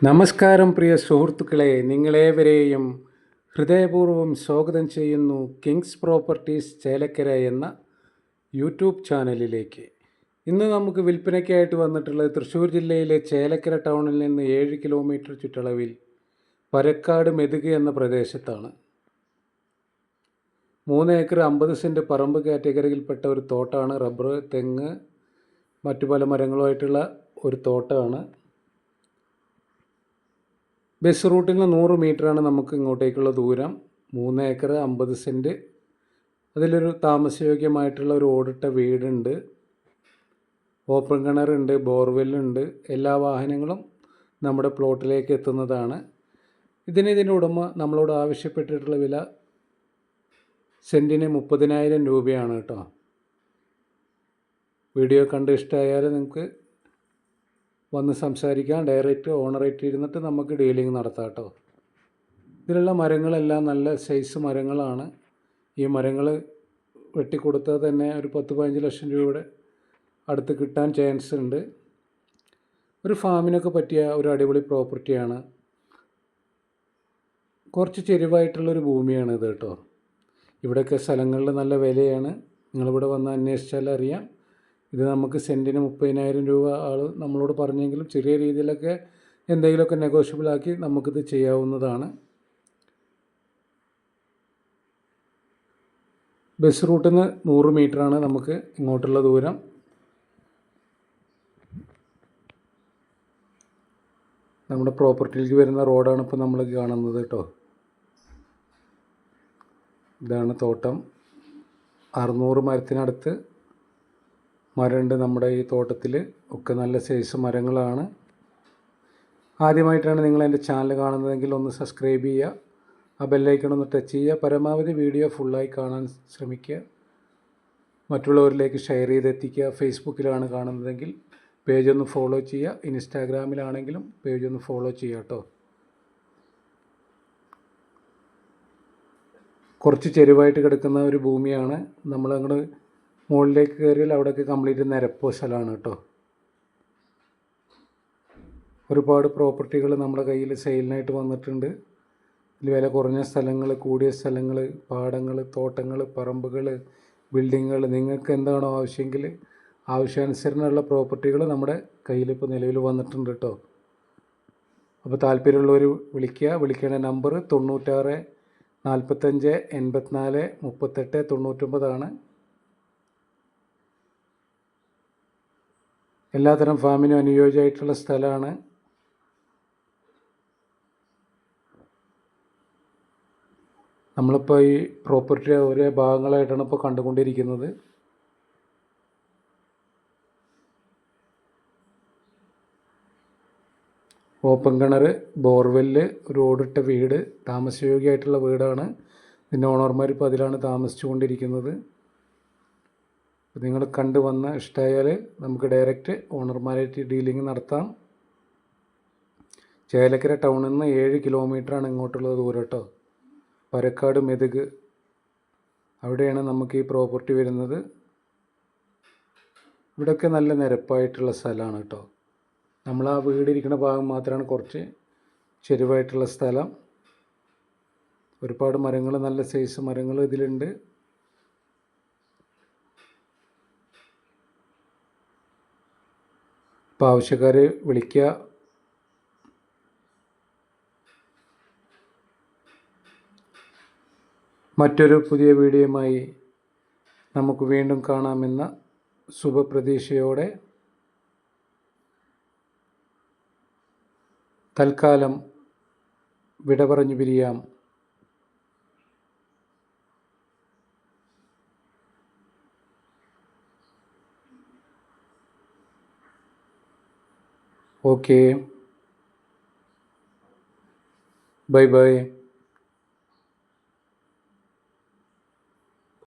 നമസ്കാരം പ്രിയ സുഹൃത്തുക്കളെ, നിങ്ങളേവരെയും ഹൃദയപൂർവ്വം സ്വാഗതം ചെയ്യുന്നു കിങ്സ് പ്രോപ്പർട്ടീസ് ചേലക്കര എന്ന യൂട്യൂബ് ചാനലിലേക്ക്. ഇന്ന് നമുക്ക് വിൽപ്പനയ്ക്കായിട്ട് വന്നിട്ടുള്ളത് തൃശ്ശൂർ ജില്ലയിലെ ചേലക്കര ടൗണിൽ നിന്ന് 7 കിലോമീറ്റർ ചുറ്റളവിൽ പരക്കാട് മെതുക് എന്ന പ്രദേശത്താണ്. 3 ഏക്കർ 50 സെൻറ്റ് പറമ്പ് കാറ്റഗറിയിൽപ്പെട്ട ഒരു തോട്ടമാണ്. റബ്ബർ, തെങ്ങ്, മറ്റു പല മരങ്ങളുമായിട്ടുള്ള ഒരു തോട്ടമാണ്. ബസ് റൂട്ടിൽ നിന്ന് 100 മീറ്ററാണ് നമുക്ക് ഇങ്ങോട്ടേക്കുള്ള ദൂരം. 3 ഏക്കർ 50 സെൻറ്റ്. അതിലൊരു താമസയോഗ്യമായിട്ടുള്ള ഒരു ഓടിട്ട വീടുണ്ട്, ഓപ്പൺ കിണറുണ്ട്, ബോർവെല്ലുണ്ട്. എല്ലാ വാഹനങ്ങളും നമ്മുടെ പ്ലോട്ടിലേക്ക് എത്തുന്നതാണ്. ഇതിൻ്റെ ഉടമ നമ്മളോട് ആവശ്യപ്പെട്ടിട്ടുള്ള വില സെൻറ്റിന് 30,000 രൂപയാണ് കേട്ടോ. വീഡിയോ കണ്ട് ഇഷ്ടമായാൽ നിങ്ങൾക്ക് വന്ന് സംസാരിക്കാം. ഡയറക്റ്റ് ഓണറായിട്ട് ഇരുന്നിട്ട് നമുക്ക് ഡീലിംഗ് നടത്താം കേട്ടോ. ഇതിലുള്ള മരങ്ങളെല്ലാം നല്ല സൈസ് മരങ്ങളാണ്. ഈ മരങ്ങൾ വെട്ടിക്കൊടുത്താൽ തന്നെ ഒരു 10-15 ലക്ഷം രൂപയുടെ അടുത്ത് കിട്ടാൻ ചാൻസ് ഉണ്ട്. ഒരു ഫാമിനൊക്കെ പറ്റിയ ഒരു അടിപൊളി പ്രോപ്പർട്ടിയാണ്. കുറച്ച് ചെരിവായിട്ടുള്ളൊരു ഭൂമിയാണ് ഇത് കേട്ടോ. ഇവിടെയൊക്കെ സ്ഥലങ്ങളിൽ നല്ല വിലയാണ്. നിങ്ങളിവിടെ വന്ന് അന്വേഷിച്ചാൽ അറിയാം. ഇത് നമുക്ക് സെൻറ്റിന് 30,000 രൂപ ആൾ നമ്മളോട് പറഞ്ഞെങ്കിലും ചെറിയ രീതിയിലൊക്കെ എന്തെങ്കിലുമൊക്കെ നെഗോഷ്യബിളാക്കി നമുക്കിത് ചെയ്യാവുന്നതാണ്. ബസ് റൂട്ടിൽ നിന്ന് 100 മീറ്ററാണ് നമുക്ക് ഇങ്ങോട്ടുള്ള ദൂരം. നമ്മുടെ പ്രോപ്പർട്ടിയിലേക്ക് വരുന്ന റോഡാണ് ഇപ്പോൾ നമ്മൾ കാണുന്നത് കേട്ടോ. ഇതാണ് തോട്ടം. 600 മരത്തിനടുത്ത് മരമുണ്ട് നമ്മുടെ ഈ തോട്ടത്തിൽ. ഒക്കെ നല്ല സൈസ് മരങ്ങളാണ്. ആദ്യമായിട്ടാണ് നിങ്ങൾ എൻ്റെ ചാനൽ കാണുന്നതെങ്കിൽ ഒന്ന് സബ്സ്ക്രൈബ് ചെയ്യുക, ആ ബെല്ലൈക്കൺ ഒന്ന് ടച്ച് ചെയ്യുക. പരമാവധി വീഡിയോ ഫുള്ളായി കാണാൻ ശ്രമിക്കുക, മറ്റുള്ളവരിലേക്ക് ഷെയർ ചെയ്തെത്തിക്കുക. ഫേസ്ബുക്കിലാണ് കാണുന്നതെങ്കിൽ പേജ് ഒന്ന് ഫോളോ ചെയ്യുക, ഇൻസ്റ്റാഗ്രാമിലാണെങ്കിലും പേജ് ഒന്ന് ഫോളോ ചെയ്യുക കേട്ടോ. കുറച്ച് ചെരുവായിട്ട് കിടക്കുന്ന ഒരു ഭൂമിയാണ്. നമ്മളങ്ങോട്ട് മുകളിലേക്ക് കയറിയാൽ അവിടെയൊക്കെ കംപ്ലീറ്റ് നിരപ്പോ സ്ഥലമാണ് കേട്ടോ. ഒരുപാട് പ്രോപ്പർട്ടികൾ നമ്മുടെ കയ്യിൽ സെയിലിനായിട്ട് വന്നിട്ടുണ്ട്. ഇതിൽ വില കുറഞ്ഞ സ്ഥലങ്ങൾ, കൂടിയ സ്ഥലങ്ങൾ, പാടങ്ങൾ, തോട്ടങ്ങൾ, പറമ്പുകൾ, ബിൽഡിങ്ങുകൾ, നിങ്ങൾക്ക് എന്താണോ ആവശ്യമെങ്കിൽ ആവശ്യാനുസരണമുള്ള പ്രോപ്പർട്ടികൾ നമ്മുടെ കയ്യിൽ ഇപ്പോൾ നിലവിൽ വന്നിട്ടുണ്ട് കേട്ടോ. അപ്പോൾ താല്പര്യമുള്ളവർ വിളിക്കുക. വിളിക്കേണ്ട നമ്പർ 96 45 84 38 99 എല്ലാത്തരം ഫാമിനും അനുയോജ്യമായിട്ടുള്ള സ്ഥലമാണ്. നമ്മളിപ്പോൾ ഈ പ്രോപ്പർട്ടി ഓരോ ഭാഗങ്ങളായിട്ടാണ് ഇപ്പോൾ കണ്ടുകൊണ്ടിരിക്കുന്നത്. ഓപ്പൺ കിണർ, ബോർവെല്ല്, ഒരു ഓടിട്ട വീട്, താമസയോഗ്യമായിട്ടുള്ള വീടാണ്. ഇതിൻ്റെ ഓണർമാർ ഇപ്പോൾ അതിലാണ് താമസിച്ചു കൊണ്ടിരിക്കുന്നത്. അപ്പോൾ നിങ്ങൾ കണ്ടു വന്ന് ഇഷ്ടമായാൽ നമുക്ക് ഡയറക്റ്റ് ഓണർമാരായിട്ട് ഡീലിംഗ് നടത്താം. ചേലക്കര ടൗണിൽ നിന്ന് 7 കിലോമീറ്ററാണ് ഇങ്ങോട്ടുള്ള ദൂരം കേട്ടോ. പരക്കാട് മെതുക്, അവിടെയാണ് നമുക്ക് ഈ പ്രോപ്പർട്ടി വരുന്നത്. ഇവിടെയൊക്കെ നല്ല നിരപ്പായിട്ടുള്ള സ്ഥലമാണ് കേട്ടോ. നമ്മൾ ആ വീടിരിക്കുന്ന ഭാഗം മാത്രമാണ് കുറച്ച് ചെരുവായിട്ടുള്ള സ്ഥലം. ഒരുപാട് മരങ്ങൾ, നല്ല സൈസ് മരങ്ങൾ ഇതിലുണ്ട്. അപ്പോൾ ആവശ്യക്കാർ വിളിക്കുക. മറ്റൊരു പുതിയ വീഡിയോയുമായി നമുക്ക് വീണ്ടും കാണാമെന്ന ശുഭപ്രതീക്ഷയോടെ തൽക്കാലം വിട പറഞ്ഞു പിരിയാം. Okay, bye bye.